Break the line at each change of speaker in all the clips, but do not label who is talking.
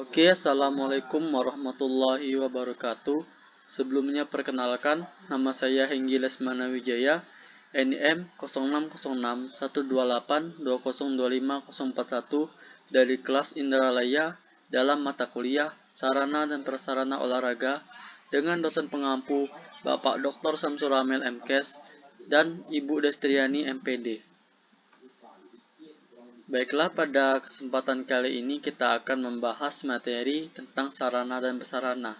Oke, assalamualaikum warahmatullahi wabarakatuh. Sebelumnya perkenalkan, nama saya Henggi Lesmana Wijaya, NIM 06061282025041 dari kelas Indralaya dalam mata kuliah Sarana dan Prasarana Olahraga dengan dosen pengampu Bapak Dr. Samsul Ramel MKes dan Ibu Destriani MPD. Baiklah, pada kesempatan kali ini kita akan membahas materi tentang sarana dan prasarana,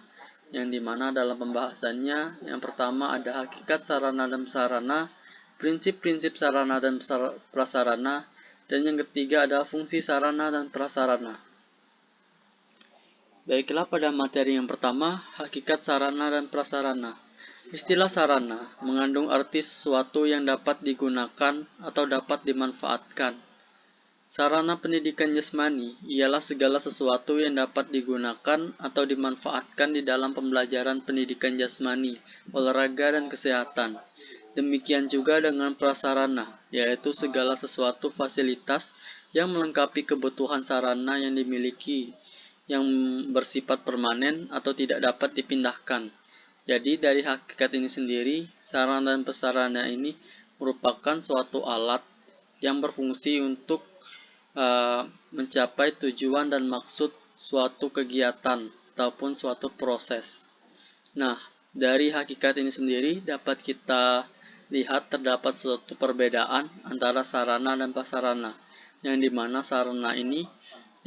yang dimana dalam pembahasannya yang pertama ada hakikat sarana dan prasarana, prinsip-prinsip sarana dan prasarana, dan yang ketiga ada fungsi sarana dan prasarana. Baiklah, pada materi yang pertama, hakikat sarana dan prasarana. Istilah sarana mengandung arti sesuatu yang dapat digunakan atau dapat dimanfaatkan. Sarana pendidikan jasmani ialah segala sesuatu yang dapat digunakan atau dimanfaatkan di dalam pembelajaran pendidikan jasmani, olahraga, dan kesehatan. Demikian juga dengan prasarana, yaitu segala sesuatu fasilitas yang melengkapi kebutuhan sarana yang dimiliki, yang bersifat permanen atau tidak dapat dipindahkan. Jadi dari hakikat ini sendiri, sarana dan prasarana ini merupakan suatu alat yang berfungsi untuk mencapai tujuan dan maksud suatu kegiatan ataupun suatu proses. Nah, dari hakikat ini sendiri dapat kita lihat terdapat suatu perbedaan antara sarana dan prasarana, yang dimana sarana ini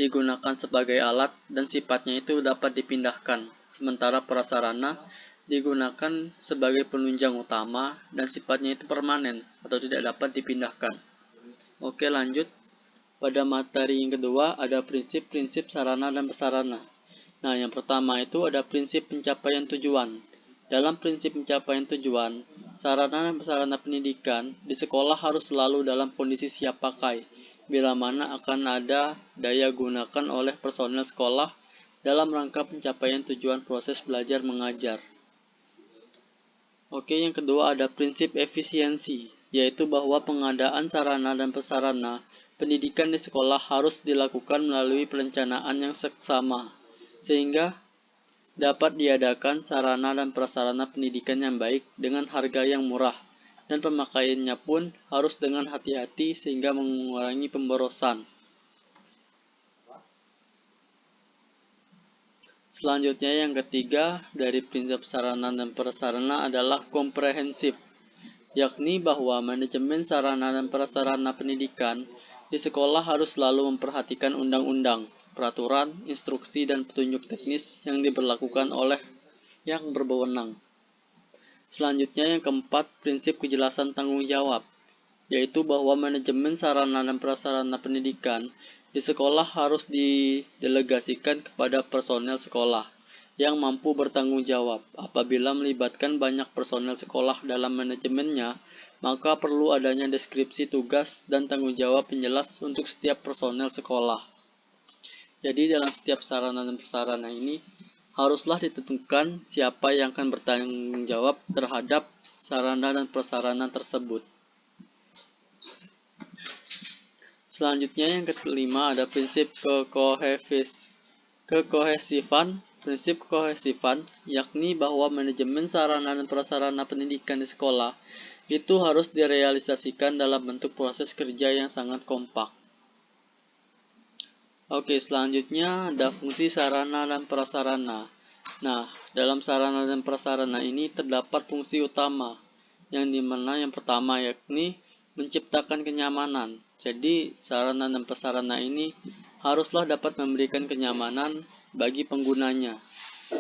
digunakan sebagai alat dan sifatnya itu dapat dipindahkan, sementara prasarana digunakan sebagai penunjang utama dan sifatnya itu permanen atau tidak dapat dipindahkan. Oke, lanjut. Pada materi yang kedua ada prinsip-prinsip sarana dan prasarana. Nah, yang pertama itu ada prinsip pencapaian tujuan. Dalam prinsip pencapaian tujuan, sarana dan prasarana pendidikan di sekolah harus selalu dalam kondisi siap pakai, bila mana akan ada daya gunakan oleh personel sekolah dalam rangka pencapaian tujuan proses belajar mengajar. Oke, yang kedua ada prinsip efisiensi, yaitu bahwa pengadaan sarana dan prasarana pendidikan di sekolah harus dilakukan melalui perencanaan yang seksama, sehingga dapat diadakan sarana dan prasarana pendidikan yang baik dengan harga yang murah, dan pemakaiannya pun harus dengan hati-hati sehingga mengurangi pemborosan. Selanjutnya yang ketiga dari prinsip sarana dan prasarana adalah komprehensif, yakni bahwa manajemen sarana dan prasarana pendidikan di sekolah harus selalu memperhatikan undang-undang, peraturan, instruksi, dan petunjuk teknis yang diberlakukan oleh yang berwenang. Selanjutnya yang keempat, prinsip kejelasan tanggung jawab, yaitu bahwa manajemen sarana dan prasarana pendidikan di sekolah harus didelegasikan kepada personel sekolah yang mampu bertanggung jawab. Apabila melibatkan banyak personel sekolah dalam manajemennya, maka perlu adanya deskripsi tugas dan tanggung jawab yang jelas untuk setiap personel sekolah. Jadi dalam setiap sarana dan prasarana ini haruslah ditentukan siapa yang akan bertanggung jawab terhadap sarana dan prasarana tersebut. Selanjutnya yang kelima ada prinsip kekohesifan. Prinsip kekohesifan yakni bahwa manajemen sarana dan prasarana pendidikan di sekolah itu harus direalisasikan dalam bentuk proses kerja yang sangat kompak. Oke, selanjutnya ada fungsi sarana dan prasarana. Nah, dalam sarana dan prasarana ini terdapat fungsi utama, yang dimana yang pertama yakni menciptakan kenyamanan. Jadi, sarana dan prasarana ini haruslah dapat memberikan kenyamanan bagi penggunanya.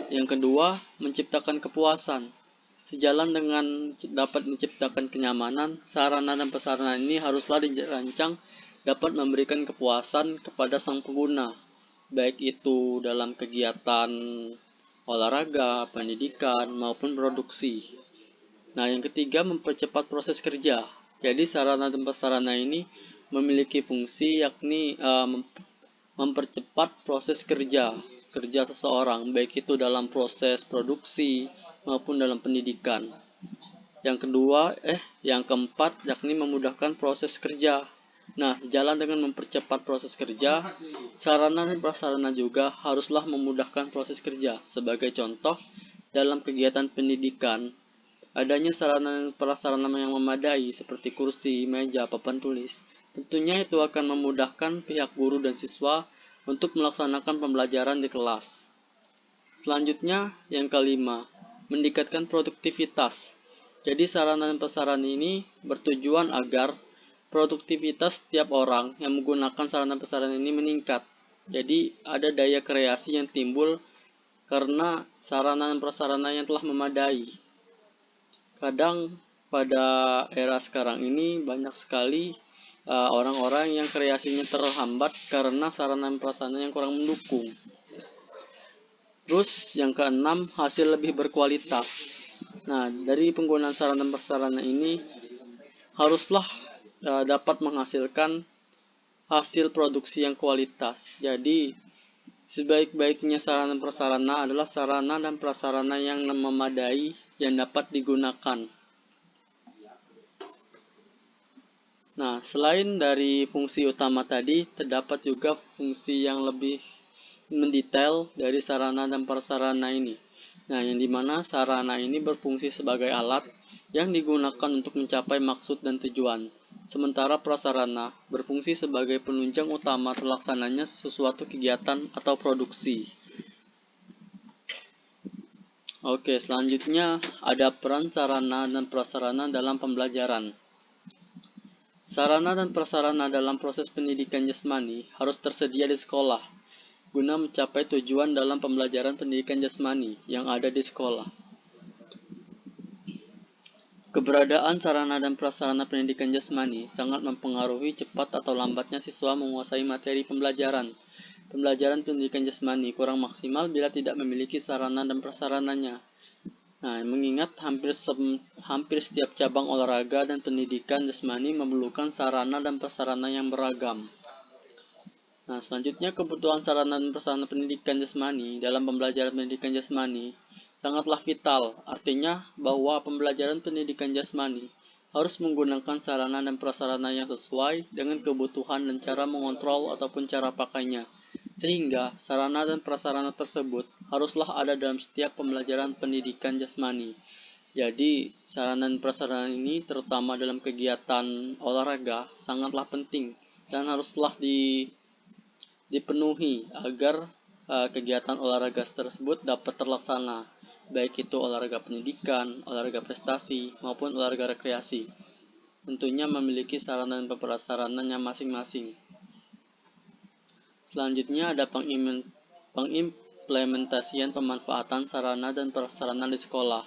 Yang kedua, menciptakan kepuasan. Sejalan dengan dapat menciptakan kenyamanan, sarana dan prasarana ini haruslah dirancang dapat memberikan kepuasan kepada sang pengguna, baik itu dalam kegiatan olahraga, pendidikan, maupun produksi. Nah, yang ketiga, mempercepat proses kerja. Jadi, sarana dan prasarana ini memiliki fungsi yakni mempercepat proses kerja seseorang, baik itu dalam proses produksi maupun dalam pendidikan. Yang keempat yakni memudahkan proses kerja Nah, sejalan dengan mempercepat proses kerja, sarana dan prasarana juga haruslah memudahkan proses kerja. Sebagai contoh, dalam kegiatan pendidikan, adanya sarana dan prasarana yang memadai seperti kursi, meja, papan tulis. Tentunya itu akan memudahkan pihak guru dan siswa untuk melaksanakan pembelajaran di kelas. Selanjutnya, yang kelima, meningkatkan produktivitas. Jadi sarana dan prasarana ini bertujuan agar produktivitas setiap orang yang menggunakan sarana prasarana ini meningkat. Jadi ada daya kreasi yang timbul karena sarana dan prasarana yang telah memadai. Kadang pada era sekarang ini banyak sekali orang-orang yang kreasinya terhambat karena sarana dan prasarana yang kurang mendukung. Terus yang keenam, hasil lebih berkualitas. Nah, dari penggunaan sarana dan prasarana ini haruslah dapat menghasilkan hasil produksi yang kualitas. Jadi, sebaik-baiknya sarana dan prasarana adalah sarana dan prasarana yang memadai yang dapat digunakan. Nah, selain dari fungsi utama tadi, terdapat juga fungsi yang lebih mendetail dari sarana dan prasarana ini. Nah, yang dimana sarana ini berfungsi sebagai alat yang digunakan untuk mencapai maksud dan tujuan. Sementara prasarana berfungsi sebagai penunjang utama terlaksananya sesuatu kegiatan atau produksi. Oke, selanjutnya ada peran sarana dan prasarana dalam pembelajaran. Sarana dan prasarana dalam proses pendidikan jasmani harus tersedia di sekolah guna mencapai tujuan dalam pembelajaran pendidikan jasmani yang ada di sekolah. Keberadaan sarana dan prasarana pendidikan jasmani sangat mempengaruhi cepat atau lambatnya siswa menguasai materi pembelajaran. Pembelajaran pendidikan jasmani kurang maksimal bila tidak memiliki sarana dan prasarananya. Nah, mengingat hampir setiap cabang olahraga dan pendidikan jasmani memerlukan sarana dan prasarana yang beragam. Nah, selanjutnya kebutuhan sarana dan prasarana pendidikan jasmani dalam pembelajaran pendidikan jasmani sangatlah vital. Artinya bahwa pembelajaran pendidikan jasmani harus menggunakan sarana dan prasarana yang sesuai dengan kebutuhan dan cara mengontrol ataupun cara pakainya. Sehingga sarana dan prasarana tersebut haruslah ada dalam setiap pembelajaran pendidikan jasmani. Jadi, sarana dan prasarana ini terutama dalam kegiatan olahraga sangatlah penting dan haruslah dipenuhi agar kegiatan olahraga tersebut dapat terlaksana, baik itu olahraga pendidikan, olahraga prestasi, maupun olahraga rekreasi. Tentunya memiliki sarana dan prasarananya masing-masing. Selanjutnya ada pengimplementasian pemanfaatan sarana dan prasarana di sekolah.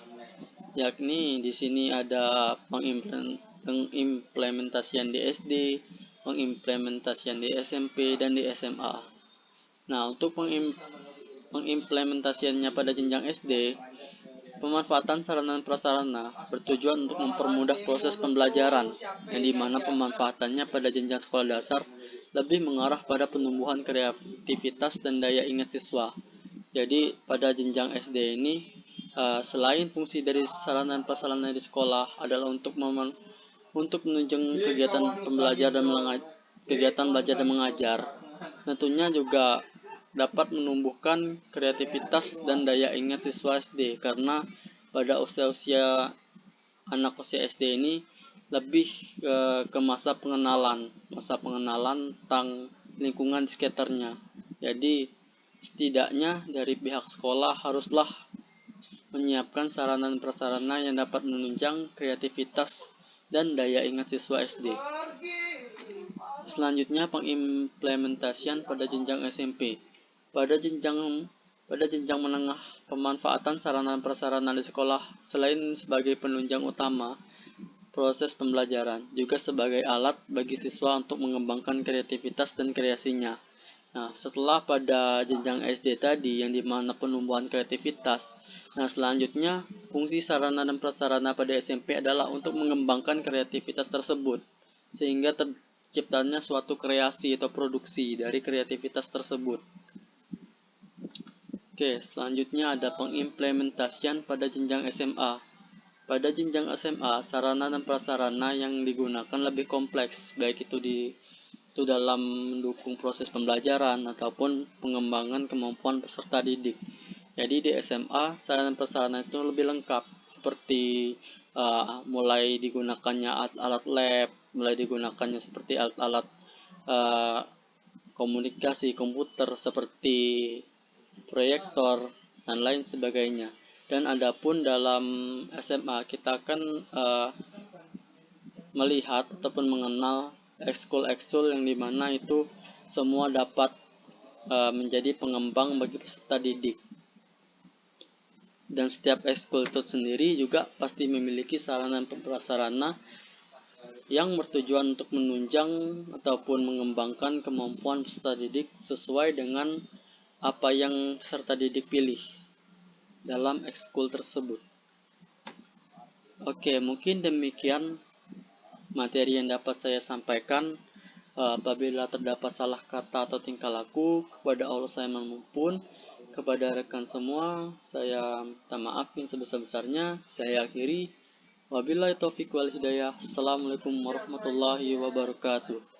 Yakni di sini ada pengimplementasian di SD, pengimplementasian di SMP dan di SMA. Nah, untuk pengimplementasiannya pada jenjang SD, pemanfaatan sarana dan prasarana bertujuan untuk mempermudah proses pembelajaran, yang dimana pemanfaatannya pada jenjang sekolah dasar lebih mengarah pada penumbuhan kreativitas dan daya ingat siswa. Jadi pada jenjang SD ini, selain fungsi dari sarana dan prasarana di sekolah adalah untuk menunjang kegiatan belajar dan mengajar, tentunya juga dapat menumbuhkan kreativitas dan daya ingat siswa SD, karena pada anak usia SD ini lebih ke masa pengenalan tentang lingkungan di sekitarnya. Jadi setidaknya dari pihak sekolah haruslah menyiapkan sarana dan prasarana yang dapat menunjang kreativitas dan daya ingat siswa SD. Selanjutnya, pengimplementasian pada jenjang SMP. Pada jenjang menengah, pemanfaatan sarana dan prasarana di sekolah selain sebagai penunjang utama proses pembelajaran, juga sebagai alat bagi siswa untuk mengembangkan kreativitas dan kreasinya. Nah, setelah pada jenjang SD tadi yang dimana penumbuhan kreativitas, nah selanjutnya fungsi sarana dan prasarana pada SMP adalah untuk mengembangkan kreativitas tersebut, sehingga terciptanya suatu kreasi atau produksi dari kreativitas tersebut. Oke, selanjutnya ada pengimplementasian pada jenjang SMA. Pada jenjang SMA, sarana dan prasarana yang digunakan lebih kompleks, baik itu itu dalam mendukung proses pembelajaran ataupun pengembangan kemampuan peserta didik. Jadi di SMA sarana prasarana itu lebih lengkap, seperti mulai digunakannya alat-alat lab, mulai digunakannya seperti alat-alat komunikasi komputer seperti proyektor dan lain sebagainya. Dan adapun dalam SMA kita akan melihat ataupun mengenal ekskul-ekskul yang dimana itu semua dapat menjadi pengembang bagi peserta didik. Dan setiap ekskul itu sendiri juga pasti memiliki sarana dan prasarana yang bertujuan untuk menunjang ataupun mengembangkan kemampuan peserta didik sesuai dengan apa yang peserta didik pilih dalam ekskul tersebut. Oke, mungkin demikian materi yang dapat saya sampaikan. Apabila terdapat salah kata atau tingkah laku, kepada Allah saya memohon, kepada rekan semua saya minta maaf yang sebesar-besarnya. Saya akhiri, wabillahi taufiq wal hidayah. Assalamualaikum warahmatullahi wabarakatuh.